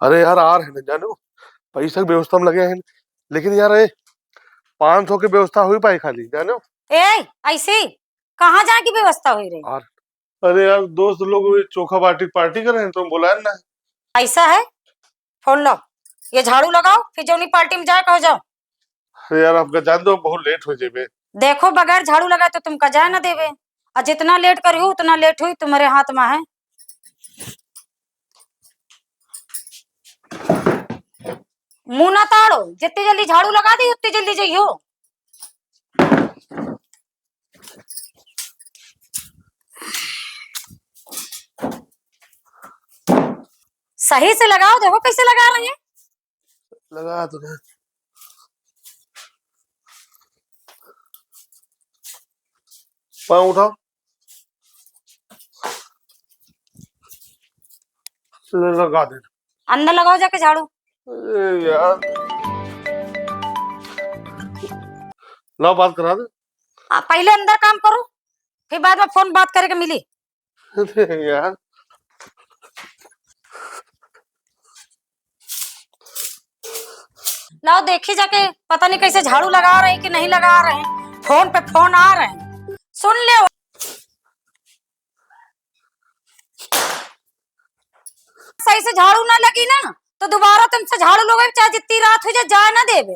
अरे यार आ रहे हैं जानो, पैसा की व्यवस्था में लगे हैं। लेकिन यार ये 500 की व्यवस्था हुई पाई खाली जानो। ए ऐसे कहाँ जाए की व्यवस्था हुई रही? और अरे यार दोस्त लोग चोखा पार्टी पार्टी कर रहे हैं, तुम बुलाया ना। ऐसा है, फोन लो, ये झाड़ू लगाओ, फिर जौनी पार्टी में जाए कहो जाओ। अरे यार आपका जान दो बहुत लेट हो जेबे। देखो बगैर झाड़ू लगाए तो तुमका जाए ना देवे, और जितना लेट करी हो उतना लेट हुई तुम्हारे हाथ में है। मुंह ना ताड़ो, जितनी जल्दी झाड़ू लगा दी उतनी जल्दी जाइयो। सही से लगाओ, देखो कैसे लगा रहे हैं। लगा तो ना। पाँव उठाओ, लगा दे। अंदर लगाओ जाके झाड़ू। यार लो बात करा दे। पहले अंदर काम करो, फिर बाद में फोन बात करके मिली। यार लाओ देखी जाके, पता नहीं कैसे झाड़ू लगा रहे हैं कि नहीं लगा रहे हैं। फोन पे फोन आ रहे हैं, सुन ले। सही से झाड़ू ना लगी ना तो दोबारा तुमसे झाड़ू लोगे, चाहे जितनी रात हो जाए ना देवे।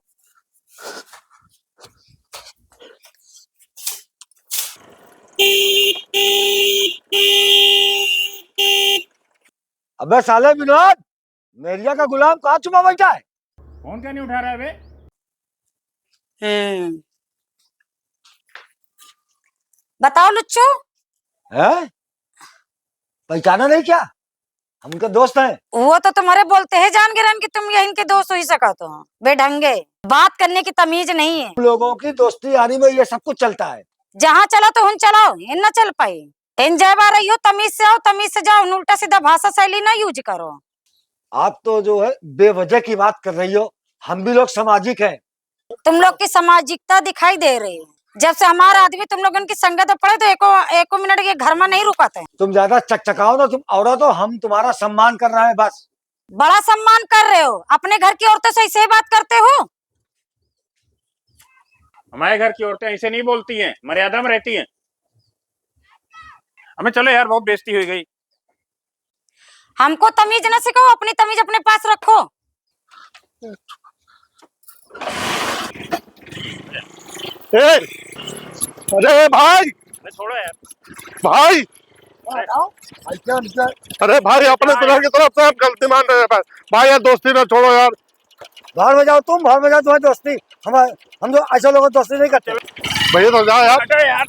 अबे साले विनोद, मेरिया का गुलाम कहाँ छुपा बैठा है? फोन क्या नहीं उठा रहा है बे? बताओ लुच्चू। है? पहचाना नहीं क्या? हम उनके दोस्त हैं। वो तो तुम्हारे बोलते हैं जान गिरन कि तुम ये इनके दोस्त हो ही सका तो बेढंगे, बात करने की तमीज नहीं है। हम लोगों की दोस्ती यारी में ये सब कुछ चलता है। जहाँ चला तो हुन चलाओ, इन न चल पाई। इन जय बार रही हो, तमीज से आओ, तमीज से जाओ, उल्टा सीधा भाषा शैली ना यूज करो। आप तो जो है बेवजह की बात कर रही हो, हम भी लोग सामाजिक हैं। तुम लोग की सामाजिकता दिखाई दे रही है। जब से हमारा आदमी तुम लोगों की संगत में पड़े तो एको मिनट के घर में नहीं रुकाते। तुम ज्यादा चकचकाओ ना, तुम औरत हो, हम तुम्हारा सम्मान कर रहे हैं बस। बड़ा सम्मान कर रहे हो, अपने घर की औरतों से ऐसे बात करते हो? हमारे घर की औरतें ऐसे नहीं बोलती हैं, मर्यादा में रहती हैं। हमें चलो यार, बहुत बेइज्जती हो गई। हमको तमीज न सिखाओ, अपनी तमीज अपने पास रखो। अरे भाई, छोड़ो यार भाई अरे भाई अपने तरह की तरफ से आप गलती मान रहे हैं भाई। यार दोस्ती ना छोड़ो यार। बाहर में जाओ, तुम बाहर में जाओ, तुम्हारी दोस्ती हम तो ऐसे लोगों दोस्ती नहीं करते। भैया तो जाओ यार। हटो यार।